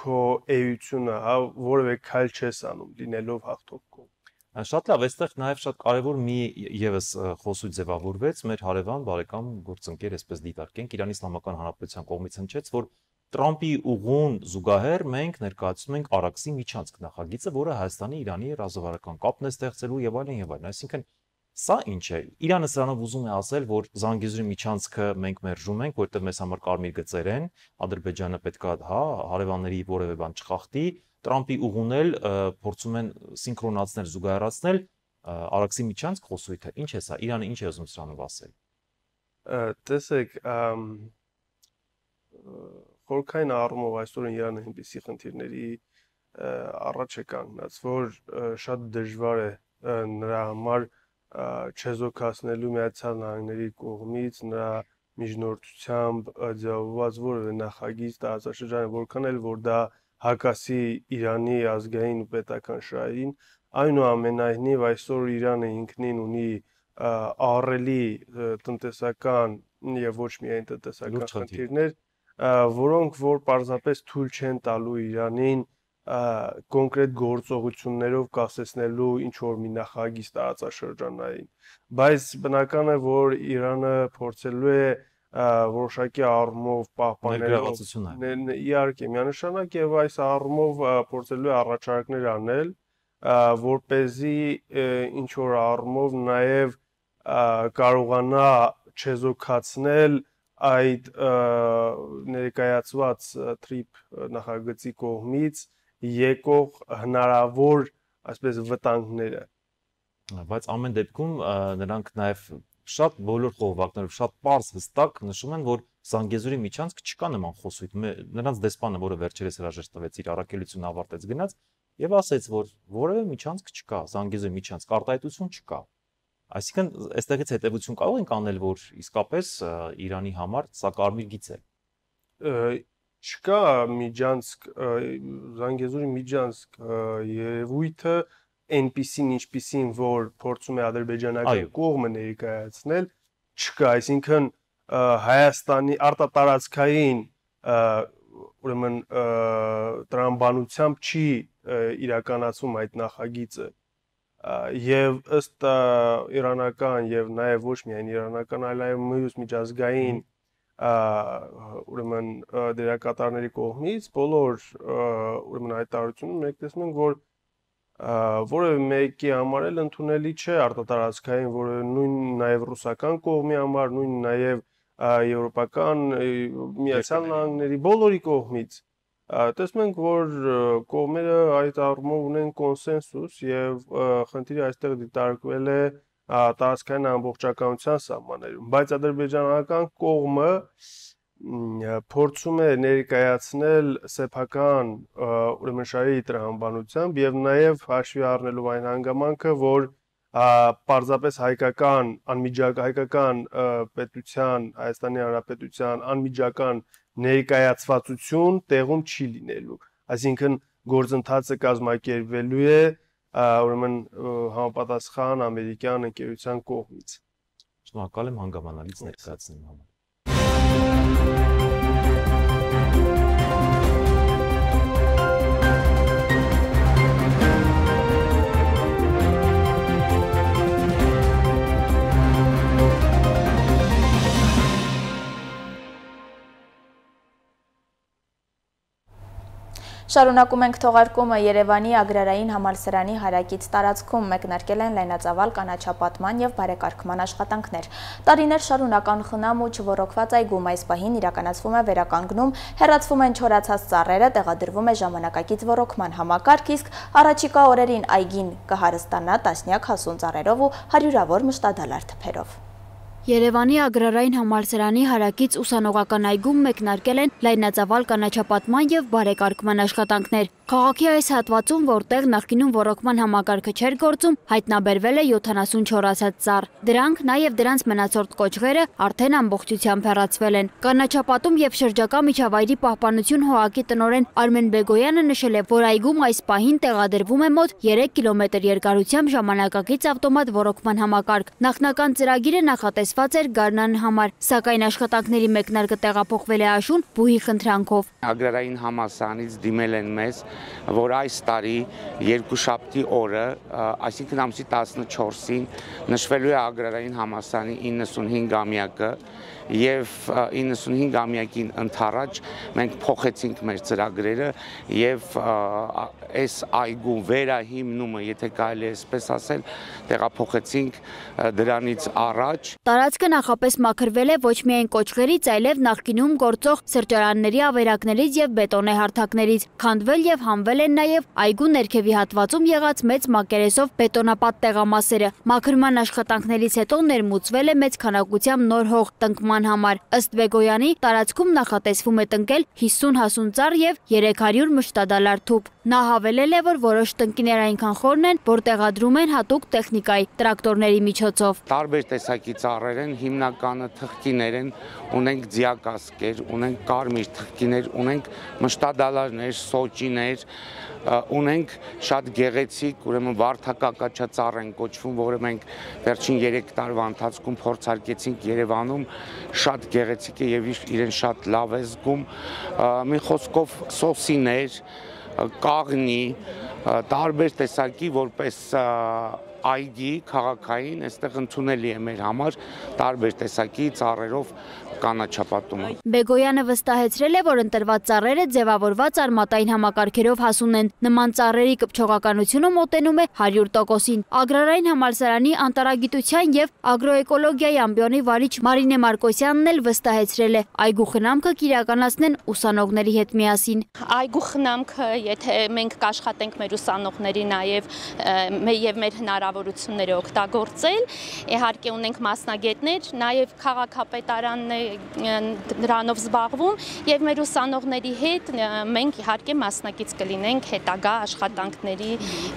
Speaker 5: քո էությունը, հա, որևէ քայլ չես անում լինելով հաղթող կողմ։
Speaker 1: Շատ լավ, այստեղ նաև շատ կարևոր մի եւս խոսույթ ձևավորվեց մեր հարևան բարեկամ գործընկեր, այսպես դիտարկենք, Իրանի Իսլամական Հանրապետության կողմից հնչեց, որ Տրամպի ուղուն զուգահեռ մենք ներկայացնում ենք Արաքսի միջանցք նախագիծը, որը Հայաստանի Իրանի ռազմավարական կապն է ստեղծելու եւ այլն եւ այլն։ Այսինքն սա ինչ է։ Իրանը սրանով ուզում է ասել, որ Զանգեզուրի միջանցքը մենք մերժում ենք, որտեղ մեզ համար կարմիր գծեր են, Ադրբեջանը պետքա, հա, հարևանների որևէ բան չխախտի, Տրամպի ուղուն էլ փորձում են սինխրոնացնել, զուգահեռացնել Արաքսի միջանցք խոսույթը։ Ինչ է սա։ Իրանը ինչ է ուզում սրանով ասել։
Speaker 5: Տեսեք, խորքային առումով այսօր Իրանը այնպիսի խնդիրների առաջ է կանգնած, որ շատ դժվար է նրա համար չեզոքացնելու Միացյալ Նահանգների կողմից նրա միջնորդությամբ ձևավորված որևէ նախագիծ տարածաշրջանը, որքան էլ որ դա հակասի Իրանի ազգային ու պետական շահերին, այնուամենայնիվ այսօր Իրանը ինքնին ունի ահռելի տնտեսական եւ ոչ միայն տնտեսական խնդիրներ, որոնք որ պարզապես թույլ չեն տալու Իրանին կոնկրետ գործողություններով կասեցնելու ինչ որ մի նախագիծ տարածաշրջանային, բայց բնական է որ Իրանը փորձելու է որոշակի առումով պահպանել իհարկե միանշանակ եւ այս առումով փորձելու է առաջարկներ անել, որպեսզի ինչ որ առումով նաեւ կարողանա չեզոքացնել այդ ներկայացված TRIP նախագծի կողմից եկող հնարավոր այսպես վտանգները,
Speaker 1: բայց ամեն դեպքում նրանք նաև շատ բոլոր խողովակներով շատ պարզ հստակ նշում են, որ Զանգեզուրի միջանցք չկա նման խոսույթ։ Նրանց դեսպանը, որը վերջերս հրաժեշտ տվեց, իր առաքելությունը ավարտեց գնաց եւ ասեց, որ որևէ միջանցք չկա, Զանգեզուրի միջանցք արտահայտություն չկա։ Այսինքն, այստեղից հետևություն կարող ենք անել, որ իսկապես Իրանի համար սա կարմիր գիծ է։
Speaker 5: Չկա միջանցք, Զանգեզուրի միջանցք երևույթը այնպիսին ինչպիսին որ փորձում է ադրբեջանական կողմը ներկայացնել, չկա, այսինքն Հայաստանի արտատարածքային ուրեմն տրամաբանությամբ չի իրականացում այդ նախագիծը եւ ըստ իրանական եւ նաեւ ոչ միայն իրանական, այլ նաեւ մյուս միջազգային ուրեմն դերակատարների կողմից բոլոր ուրեմն հայտարարությունում մենք տեսնում ենք որ որևէ մեկի համար էլ ընդունելի չէ արտատարածքային, որը նույն նաեւ ռուսական կողմի համար, նույն նաեւ եվրոպական Միացյալ Նահանգների բոլորի կողմից տեսնում ենք որ կողմերը այդ առումով ունեն կոնսենսուս եւ խնդիրը այստեղ դիտարկվել է տարածքային ամբողջականության սահմաններում, բայց ադրբեջանական կողմը փորձում է ներկայացնել սեփական ուրեմն շահերի տրամաբանությամբ եւ նաեւ հաշվի առնելով այն հանգամանքը, որ պարզապես հայկական պետության, Հայաստանի Հանրապետության անմիջական ներկայացվածություն տեղում չի լինելու, այսինքն գործընթացը կազմակերպվելու է ուրեմն համապատասխան ամերիկյան ընկերության կողմից։
Speaker 1: Շնորհակալ եմ հանգամանալից ներկայացնելու համար։
Speaker 2: Շարունակում ենք թողարկումը Երևանի ագրարային համալսարանի հարակից տարածքում մեկնարկել են լայնածավալ կանաչապատման և բարեկարգման աշխատանքներ։ Տարիներ շարունական խնամ ու չոռոգված այգում այս պահին իրականացվում է վերականգնում, հեռացվում են չորացած ծառերը, տեղադրվում է ժամանակակից ոռոգման համակարգ, իսկ առաջիկա օրերին այգին կհարստանա տասնյակ հասուն ծառերով ու հարյուրավոր մշտադալար թփերով։
Speaker 4: Երևանի ագրարային համալսարանի հարակից ուսանողական այգում մեկնարկել են լայնածավալ կանաչապատման և բարեկարգման աշխատանքներ։ Քաղաքի այս հատվածում, որտեղ նախկինում ոռոգման համակարգը չէր գործում, հայտնաբերվել է 70 չորացած ծառ։ Դրանք, նաև դրանց մնացորդ կոճղերը արդեն ամբողջությամբ հեռացվել են։ Կանաչապատում և շրջակա միջավայրի պահպանություն ՀՕԱԿ-ի տնօրեն Արմեն Բեգոյանը նշել է, որ այգում այս պահին տեղադրվում է մոտ 3 կիլոմետր երկարությամբ ժամանակակից ավտոմատ ոռոգման համակարգ։ Նախնական ծրագիրը նախատեսված էր գարնան համար, սակայն աշխատանքների մեկնարկը տեղափոխվել է աշուն բուհի խնդրանքով։
Speaker 6: Ագրարային համալսարանից դիմել են մեզ, որ այս տարի երկուշաբթի օրը, այսինքն ամսի 14-ին նշվելու է ագրարային համալսարանի 95-ամյակը և 95-ամյակին ընդառաջ մենք փոխեցինք մեր ծրագրերը և այս այգու վերահիմնումը, եթե կարելի է այսպես ասել, տեղափոխեցինք դրանից առաջ։
Speaker 4: Տարածքը նախապես մաքրվել է ոչ միայն կոճղերից, այլև նախկինում գործող սրճարանների ավերակներից և բետոնե հարթակներից։ Քանդվել և հանվել են նաև այգու ներքևի հատվածում եղած մեծ մակերեսով բետոնապատ տեղամասերը։ Մաքրման աշխատանքներից հետո ներմուծվել է մեծ քանակությամբ նոր հող տնկման համար։ Ըստ Բեգոյանի, տարածքում նախատեսվում է տնկել 50 հասուն ծառ և 300 մշտադալար թուփ։ Նա հավելել է, որ որոշ տնկիներ այնքան խորն են, որ տեղադրում են հատուկ տեխնիկայի, տրակտորների միջոցով։
Speaker 6: Տարբեր տեսակի ծառեր են, հիմնականը թխկիներ են, ունենք ձիակասկեր, ունենք կարմիր թխկիներ, ունենք մշտադալարներ, սոճիներ, ունենք շատ գեղեցիկ, ուրեմն վարդակակաչածառ են կոչվում, որը մենք վերջին 3 տարվա ընթացքում փորձարկեցինք Երևանում, շատ գեղեցիկ է և իրեն շատ լավ է զգում, մի խոսքով սոսիներ, կաղնի, տարբեր տեսակի, որպես այգի քաղաքային, այստեղ ընդունելի է մեր համար տարբեր տեսակի ծառերով կանաչապատումը։
Speaker 4: Բեգոյանը վստահեցրել է, որ ընտրված ծառերը ձևավորված արմատային համակարգերով հասուն են։ Նման ծառերի կպչողականությունը մոտենում է 100%-ին։ Ագրարային համալսարանի անտարագիտության և ագրոէկոլոգիայի ամբիոնի վարիչ Մարինե Մարկոսյանն էլ վստահեցրել է, այգու խնամքը կիրականացնեն ուսանողների հետ միասին։
Speaker 7: Այգու խնամքը, եթե մենք կաշխատենք մեր ուսանողների նաև մեր հնարավորությունները օգտագործել, իհարկե ունենք մասնագետներ, նաև քաղաքապետարանն է դրանով զբաղվում և մեր ուսանողների հետ մենք իհարկե մասնակից կլինենք հետագա աշխատանքների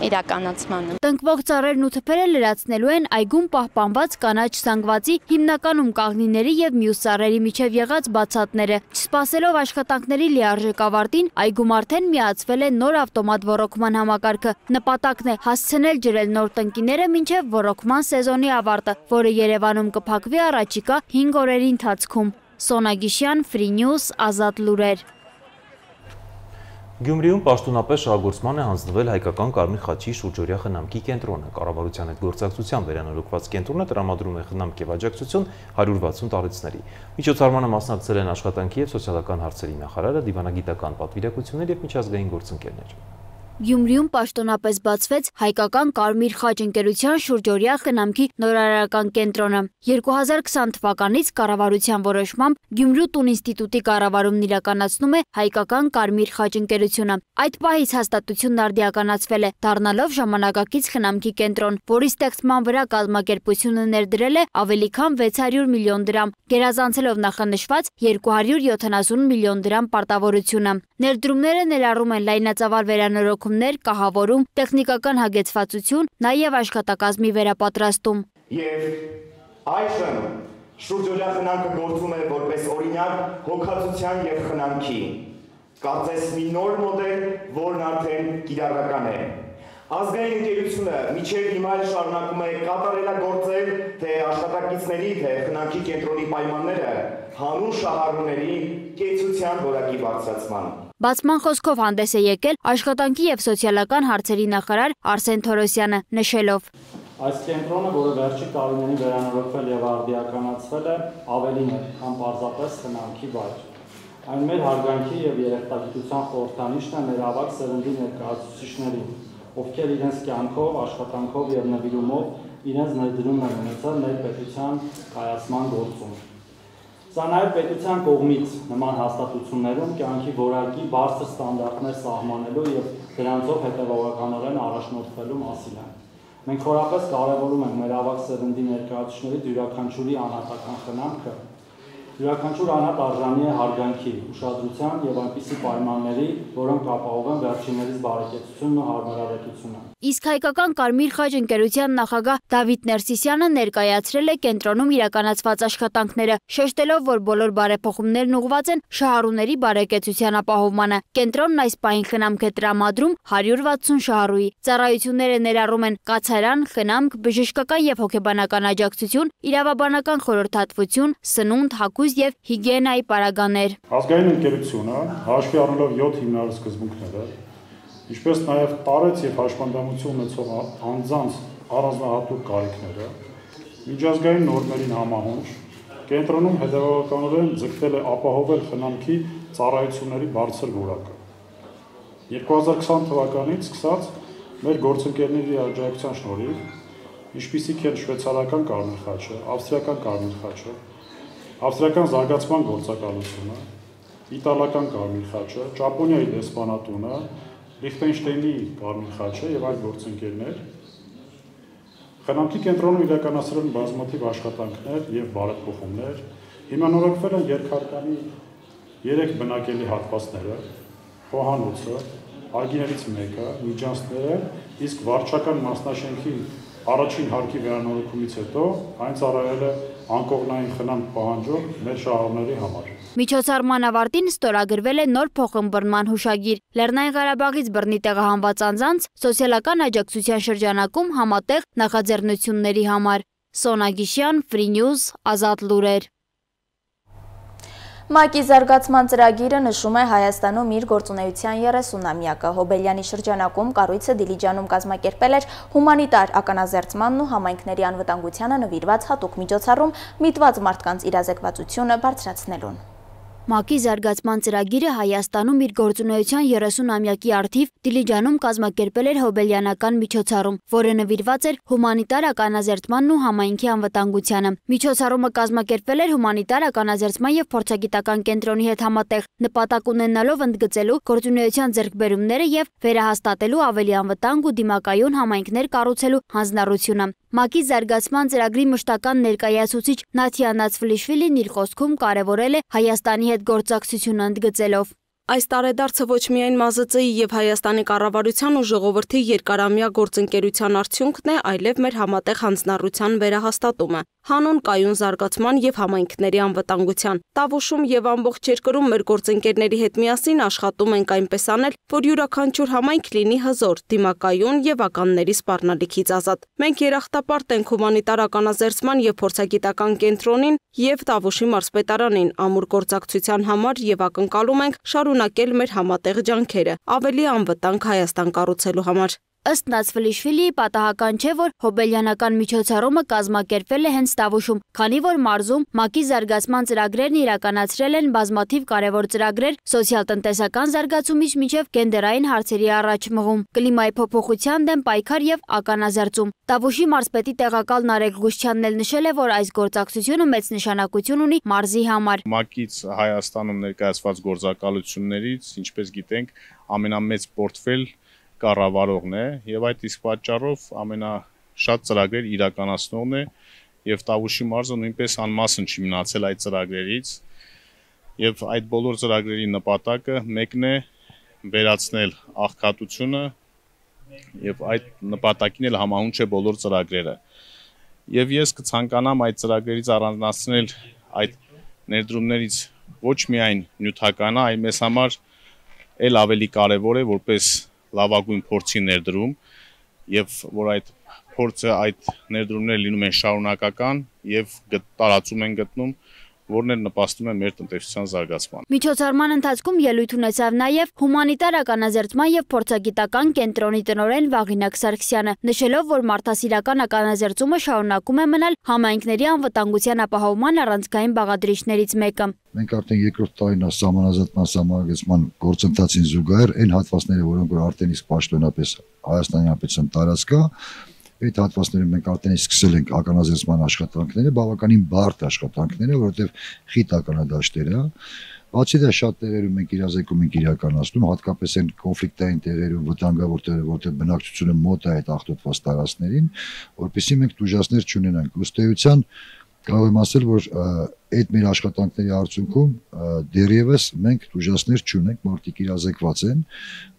Speaker 7: իրականացմանը։
Speaker 4: Տնկվող ծառերն ու թփերը լրացնելու են այգում պահպանված կանաչ զանգվածի, հիմնականում կաղնիների և մյուս ծառերի միջև եղած բացատները։ Չսպասելով աշխատանքների լիարժեք ավարտին, այգում արդեն միացվել է նոր ավտոմատ ոռոգման համակարգը։ Նպատակն է հասցնել ջրել նոր տնկիները մինչև ոռոգման սեզոնի ավարտը, որը Երևանում կփակվի առաջիկա 5 օրերի ընթացքում։ Սոնա Գիշյան, Free News, Ազատ լուրեր։
Speaker 1: Գյումրիում պաշտոնապես շահագործման է հանձնվել հայկական Կարմիր խաչի շուրջօրյա խնամքի կենտրոնը։ Կառավարության հետ գործակցությամբ վերանորոգված կենտրոնը տրամադրում է խնամք և աջակցություն 160 տարեցների։ Միջոցառմանը մասնակցել են աշխատանքի և սոցիալական հարցերի նախարարը, դիվանագիտական պատվիրակություններ և միջազգային գործընկերներ։
Speaker 4: Գյումրիում պաշտոնապես բացվեց հայկական Կարմիր խաչ ընկերության շուրջօրյա խնամքի նորարարական կենտրոնը։ 2020 թվականից կառավարության որոշմամբ Գյումրու տուն ինստիտուտի կառավարումն իրականացնում է հայկական Կարմիր խաչ ընկերությունը։ Այդ պահից հաստատությունն արդիականացվել է, դառնալով ժամանակակից խնամքի կենտրոն, որի ստեղծման վրա կազմակերպությունը ներդրել է ավելի քան 600 միլիոն դրամ, գերազանցելով նախանշված 270 միլիոն դրամ պարտավորությունը։ Ներդրումները ներառում են լայնածավալ վերանորոգումներ, կահավորում, տեխնիկական հագեցվածություն, նաև աշխատակազմի վերապատրաստում։
Speaker 8: Եվ այժմ շուրջօրյա խնամքը գործում է որպես օրինակ հոգացության և խնամքի։ Կարծես մի նոր մոդել, որն արդեն կիրառական է։ Ազգային ընկերությունը մինչև հիմա շարունակում է կատարելագործել թե աշխատակիցների, թե խնամքի կենտրոնի պայմանները հանուն շահառուների կեցության որակի բարձրացման։
Speaker 4: Բացման խոսքով հանդես է եկել աշխատանքի և սոցիալական հարցերի նախարար Արսեն Թորոսյանը, նշելով.
Speaker 9: Այս կենտրոնը, որը վերջին տարիներին վերանորոգվել և արդիականացվել է, ավելին է, քան պարզապես խնամքի վայր։ Այն մեր հարգանքի եւ երախտագիտության խորհրդանիշն է մեր ավագ սերնդի ներկայացուցիչներին, ովքեր իրենց կյանքով, աշխատանքով եւ նվիրումով իրենց ներդրումն են ունեցել մեր պետության կայացման գործում։ Սա նաև պետության կողմից նման հաստատություններում կյանքի որակի բարձր ստանդարտներ սահմանելու եւ դրանցով հետեւողականորեն առաջնորդվելու մասին է։ Մենք խորապես կարևորում ենք մեր ավագ սերնդի ներկայացուցիչների յուրաքանչյուրի անհատական խնամքը, յուրաքանչյուր անհատ արժանի է հարգանքի, ուշադրության եւ այնպիսի պայմանների, որոնք ապահովեն վերջիններիս բարեկեցությունն ու հարմարավետությունը։
Speaker 4: Իսկ հայկական Կարմիր խաչ ընկերության նախագահ Դավիթ Ներսիսյանը ներկայացրել է կենտրոնում իրականացված աշխատանքները, շեշտելով, որ բոլոր բարեփոխումներն ուղղված են շահառուների բարեկեցության ապահովմանը։ Կենտրոնն այս պահին խնամք է տրամադրում 160 շահառուի։ Ծառայությունները ներառում են կացարան, խնամք, բժշկական եւ հոգեբանական աջակցություն, իրավաբանական խորհրդատվություն, սնունդ, հագուստ եւ հիգիենայի պարագաներ։
Speaker 10: Ազգային ընկերությունը հաշվի առնելով 7 հիմնարար սկզբունքները, ինչպես նաև տարեց եւ հաշմանդամություն ունեցող անձանց առանձնահատուկ կարիքները, միջազգային նորմերին համահունչ, կենտրոնում հետևողականորեն ձգտել է ապահովել խնամքի ծառայությունների բարձր որակը։ 2020 թվականից սկսած մեր գործընկերների աջակցության շնորհիվ, ինչպիսիք են շվեյցարական Կարմիր խաչը, ավստրիական Կարմիր խաչը, ավստրիական զարգացման գործակալությունը, իտալական Կարմիր խաչը, Ճապոնիայի դեսպանատունը, Լիխտենշտեյնի Կարմիր խաչը եւ այլ գործընկերներ խնամքի կենտրոնում իրականացրել են բազմաթիվ աշխատանքներ եւ բարեփոխումներ, հիմնավորվել են երկհարկանի 3 բնակելի հատվածները, խոհանոցը, այգիներից մեկը, միջանցքները, իսկ վարչական մասնաշենքի առաջին հարկի վերանորոգումից հետո այն ծառայել է անկողնային խնամք պահանջող մեր շահառուների համար։
Speaker 4: Միջոցառման ավարտին ստորագրվել է նոր փոխըմբռնման հուշագիր։ Լեռնային Ղարաբաղից բռնի տեղահանված անձանց սոցիալական աջակցության շրջանակում համատեղ նախաձեռնությունների համար։ Սոնա Գիշյան, Free News, Ազատ լուրեր։
Speaker 2: ՄԱԿ-ի զարգացման ծրագիրը նշում է Հայաստանում իր գործունեության 30-ամյակը։ Հոբելյանի շրջանակում կառույցը Դիլիջանում կազմակերպել էր հումանիտար ականազերծմանն ու համայնքների անվտանգությանը նվիրված հատուկ միջոցառում միտված մարդկանց իրազեկվածությունը բարձրացնելուն։
Speaker 4: ՄԱԿ-ի զարգացման ծրագիրը Հայաստանում իր գործունեության 30-ամյակի առթիվ Դիլիջանում կազմակերպել էր հոբելյանական միջոցառում, որը նվիրված էր հումանիտար ականազերծմանն ու համայնքի անվտանգությանը։ Միջոցառումը կազմակերպվել էր հումանիտար ականազերծման եւ փորձագիտական կենտրոնի հետ համատեղ, նպատակ ունենալով ընդգծելու գործունեության ձեռքբերումները եւ վերահաստատելու ավելի անվտանգ ու դիմակայուն համայնքներ կառուցելու հանձնառությունը։ ՄԱԿ-ի զարգացման ծրագրի մշտական ներկայացուցիչ Նաթիա Նացվլիշվիլին իր խոսքում կարևորել է Հայաստանի հետ գործակցությունը ընդգծելով.
Speaker 3: Այս տարեդարձը ոչ միայն ՄԱԶԾ-ի եւ Հայաստանի կառավարության ու ժողովրդի երկարամյա գործընկերության արդյունքն է, այլև մեր համատեղ հանձնառության վերահաստատումը, հանուն կայուն զարգացման եւ համայնքների անվտանգության։ Տավուշում եւ ամբողջ երկրում մեր գործընկերների հետ միասին աշխատում ենք այնպես անել, որ յուրաքանչյուր համայնք լինի հզոր, դիմակայուն եւ ականների սպառնալիքից ազատ։ Մենք երախտապարտ ենք հումանիտար ականազերծման եւ փորձագիտական կենտրոնին եւ Տավուշի մարզպետարանին ամուր գործակցության համար եւ ակնկալում ենք շարունակել մեր համատեղ ջանքերը ավելի անվտանգ Հայաստան կառուցելու համար։
Speaker 4: Ըստ Նացվլիշվիլիի պատահական չէ, որ հոբելյանական միջոցառումը կազմակերպվել է հենց Տավուշում, քանի որ մարզում ՄԱԿ-ի զարգացման ծրագրերն իրականացրել են բազմաթիվ կարևոր ծրագրեր սոցիալ-տնտեսական զարգացումից մինչև գենդերային հարցերի առաջմղում, կլիմայի փոփոխության դեմ պայքար եւ ականազերծում։ Տավուշի մարզպետի տեղակալ Նարեկ Ղուշչյանն էլ նշել է, որ այս գործակցությունը մեծ նշանակություն ունի մարզի համար։
Speaker 11: ՄԱԿ-ից Հայաստանում ներկայացված գործակալություններից, ինչպես գիտենք, ամենամեծ պորտֆել կառավարողն է եւ այդ իսկ պատճառով ամենաշատ ծրագրեր իրականացնողն է եւ Տավուշի մարզը նույնպես անմասն չի մնացել այդ ծրագրերից եւ այդ բոլոր ծրագրերի նպատակը մեկն է վերացնել աղքատությունը եւ այդ նպատակին էլ համահունչ է բոլոր ծրագրերը եւ ես կցանկանամ այդ ծրագրերից առանձնացնել այդ ներդրումներից ոչ միայն նյութականը, այլ մեզ համար էլ ավելի կարեւոր է որպես լավագույն փորձի ներդրում եւ որ այդ փորձը այդ ներդրումները լինում են շարունակական եւ տարածում են գտնում որն էլ նպաստում է մեր տնտեսության զարգացմանը։
Speaker 4: Միջոցառման ընթացքում ելույթ ունեցավ նաև հումանիտար ականազերծման եւ փորձագիտական կենտրոնի տնօրեն Վաղինակ Սարգսյանը, նշելով, որ մարդասիրական ականազերծումը շարունակում է մնալ համայնքների անվտանգության ապահովման առանցքային բաղադրիչներից մեկը։
Speaker 12: Մենք արդեն երկրորդ տարին սահմանազատման սահմանագծման գործընթացին զուգահեռ այն հատվածները, որոնք որ արդեն իսկ պաշտոնապես Հայաստանի Հանրապետության տարածք կա, այդ հատվածներում մենք արդեն սկսել ենք ականազերծման աշխատանքները, բավականին բարդ աշխատանքները, որովհետև խիտ ականադաշտեր է։ Բացի դա շատ տեղերում մենք իրազեկում ենք իրականացնում, հատկապես այն կոնֆլիկտային տեղերում, վտանգավոր տեղերում, որտեղ բնակչությունը մոտ է այդ աղտոտված տարածքներին, որպեսզի մենք տուժածներ չունենանք։ Ըստ էության կարող եմ ասել, որ այդ մեր աշխատանքների արդյունքում դեռևս մենք տուժածներ չունենք, մարդիկ իրազեկված են,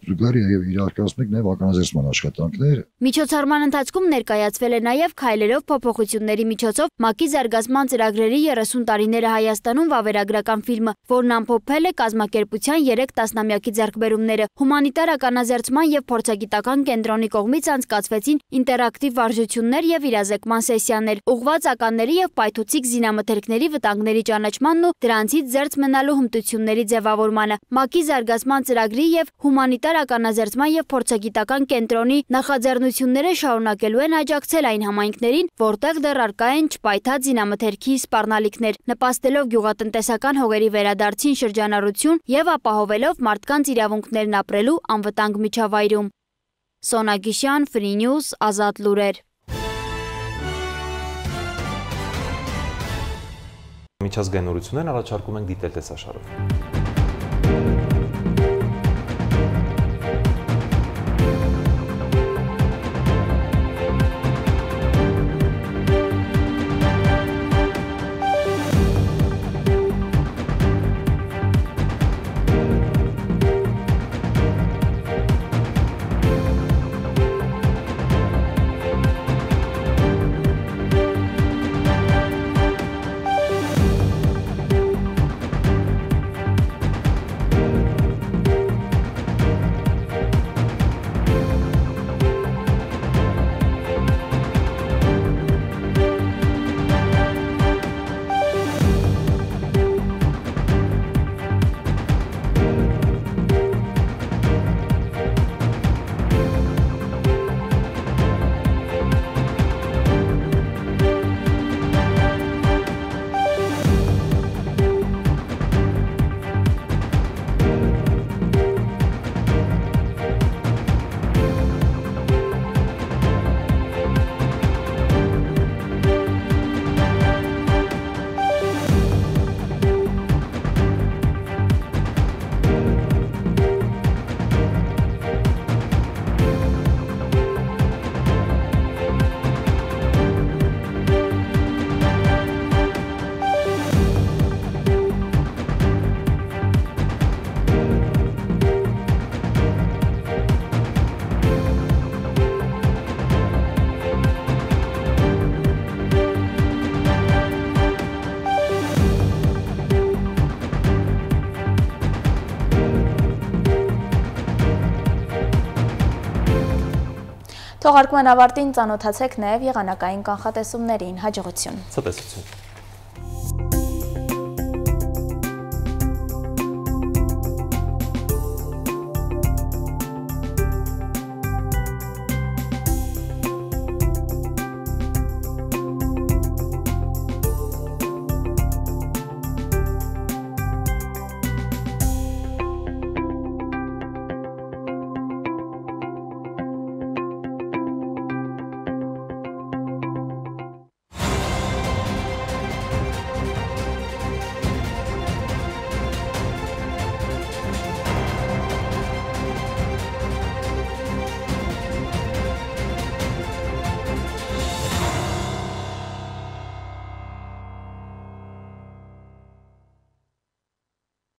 Speaker 12: զուգահեռ իրականացնում ենք նաև ականազերծման աշխատանքներ։
Speaker 4: Միջոցառման ընթացքում ներկայացվել է նաև քայլերով փոփոխությունների միջոցով ՄԱԿ-ի զարգացման ծրագրերի 30 տարիները Հայաստանում վավերագրական ֆիլմը, որն ամփոփել է կազմակերպության 3 տասնամյակի ձեռքբերումները։ Հումանիտար ականազերծման եւ փորձագիտական կենտրոնի կողմից անցկացվեցին ինտերակտիվ վարժություններ եւ իրազեկման սեսիաներ, ուղղված ականների եւ պայթուցիկ զինամթերքների վտանգների ճանաչմանն ու դրանցից զերծ մնալու հմտությունների ձևավորմանը։ ՄԱԿ-ի զարգացման ծրագրի եւ հումանիտար ականազերծման եւ փորձագիտական կենտրոնի նախաձեռնությունները շարունակելու են աջակցել այն համայնքներին, որտեղ դեռ առկա են չպայթած զինամթերքի սպառնալիքներ, նպաստելով գյուղատնտեսական հողերի վերադարձին շրջանառություն եւ ապահովելով մարդկանց իրավունքներն ապրելու անվտանգ միջավայրում։ Սոնա Գիշյան, Free News, Ազատ լուրեր։
Speaker 1: Միջազգային նորություններն առաջարկում ենք դիտել տեսաշարով։
Speaker 2: Թողարկման ավարտին ծանոթացեք նաև եղանակային կանխատեսումներին, հաջողություն։
Speaker 1: Ցտեսություն։